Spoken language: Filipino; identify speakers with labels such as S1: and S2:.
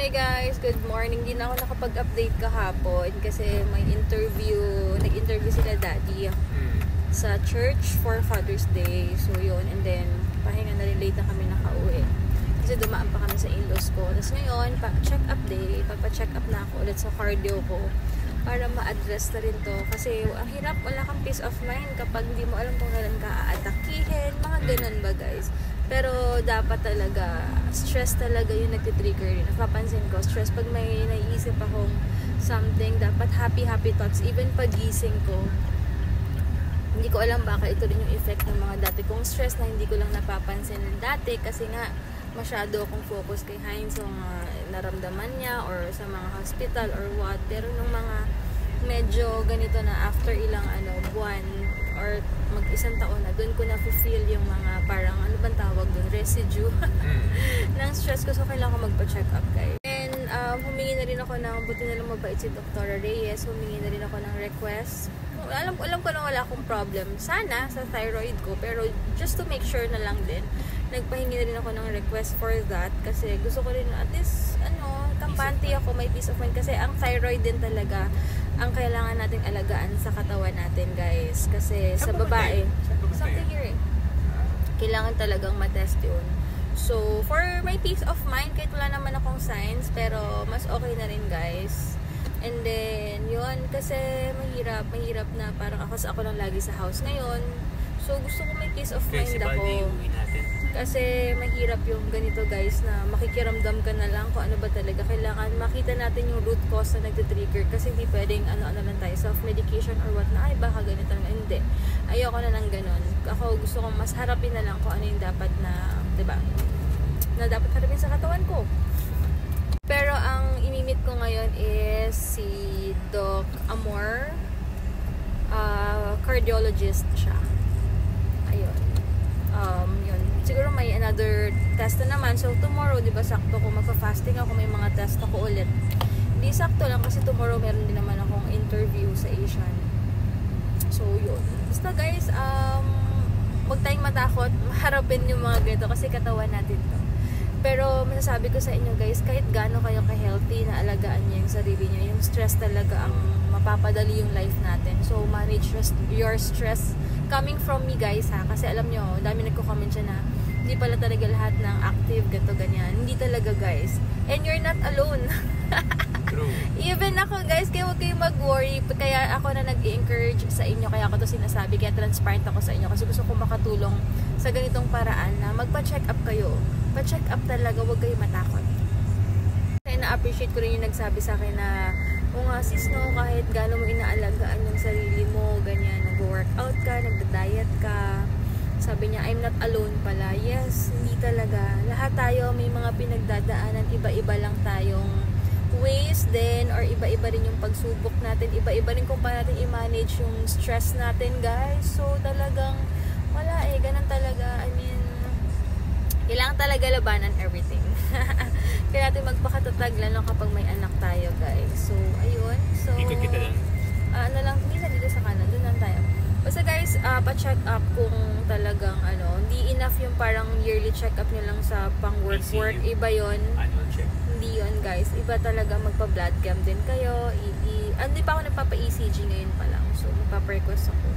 S1: Hi guys, good morning. Di na ako nakapag-update kahapon kasi may nag-interview sila daddy sa church for Father's Day. So yun, and then pahinga na rin, late na kami nakauwi. Kasi dumaan pa kami sa in-laws ko. Tapos ngayon, check up day, pagpa-check up na ako ulit sa cardio ko para ma-address na rin to. Kasi ang hirap, wala kang peace of mind kapag hindi mo alam kung kailan ka aatakihin, mga ganun ba guys. Pero dapat talaga, stress talaga yung nagtitrigger rin. Napapansin ko, stress pag may naiisip akong something, dapat happy thoughts. Even pagising ko, hindi ko alam baka ito rin yung effect ng mga dati kong stress na hindi ko lang napapansin dati kasi nga masyado akong focus kay Heinz sa mga naramdaman niya or sa mga hospital or what. Pero nung mga medyo ganito na after ilang buwan or mag-isang taon na, doon ko na-feel yung mga parang ano bang tawag doon, residue ng stress ko. So kailangan ko magpa-check up guys. And humingi na rin ako ng, buti na lang mabait si Dr. Reyes, humingi na rin ako ng request. Alam ko na wala akong problem sana sa thyroid ko, pero just to make sure na lang din, nagpahingi na rin ako ng request for that kasi gusto ko rin at least kampante ako, may peace of mind kasi ang thyroid din talaga ang kailangan nating alagaan sa katawan natin guys, kasi sa babae something here kailangan talagang matest yun. So for my peace of mind, kahit wala naman akong signs, pero mas okay na rin guys. And then yun, kasi mahirap na parang ako lang lagi sa house ngayon. So gusto ko may peace of mind ako. Kasi mahirap yung ganito guys na makikiramdam ka na lang kung ano ba talaga. Kailangan makita natin yung root cause na nagtitrigger. Kasi hindi pwedeng ano lang tayo, self-medication or what na, ay baka ganito na. Hindi. Ayoko na ng ganon. Ako gusto kong mas harapin na lang kung ano yung dapat na, diba? Na dapat harapin sa katawan ko. Pero ang imimit ko ngayon is si Doc Amor. Cardiologist siya. Ayun. Yun. Siguro may another test na naman. So tomorrow, di ba, sakto ko magpa-fasting ako, may mga test ako ulit. Hindi sakto lang kasi tomorrow meron din naman akong interview sa Asian. So yun. Basta guys, huwag tayong matakot, maharapin yung mga ganito kasi katawan natin to. Pero masasabi ko sa inyo guys, kahit gaano kayo ka-healthy na alagaan niyo yung sarili niyo, yung stress talaga ang mapapadali yung life natin. So manage your stress coming from me guys ha, kasi alam nyo, dami nagko-comment siya na hindi pala talaga lahat ng active, ganito, ganyan. Hindi talaga guys. And you're not alone.
S2: True.
S1: Even ako guys, kaya huwag kayong mag-worry. Kaya ako na nag-encourage sa inyo, kaya ako to sinasabi, kaya transparent ako sa inyo kasi gusto kong makatulong sa ganitong paraan na magpa-check up kayo. Pa-check up talaga, huwag kayong matakot. Kaya na-appreciate ko rin yung nagsabi sa akin na o nga sis no, kahit gano'n mo inaalagaan yung sarili mo, ganyan, nag-workout ka, nagda-diet ka, sabi niya, I'm not alone pala. Yes, hindi talaga. Lahat tayo may mga pinagdadaanan, iba-iba lang tayong ways din, or iba-iba rin yung pagsubok natin, iba-iba rin kung paano natin i-manage yung stress natin guys. So talagang wala ganun talaga. I mean, kailangan talaga labanan everything. Kaya natin magpakatatag lalo kapag may anak tayo guys. So ayun, so
S2: Ikot kita lang.
S1: ano lang, minsan dito sa kanan, doon lang tayo. Basta guys, pa-check up kung talagang hindi enough yung parang yearly check up nyo lang sa pang work. Iba yon.
S2: Annual check.
S1: Hindi yon guys. Iba talaga magpa-blood cam din kayo. Hindi pa ako nagpapa-ECG ngayon pa lang. So magpapa-request ako.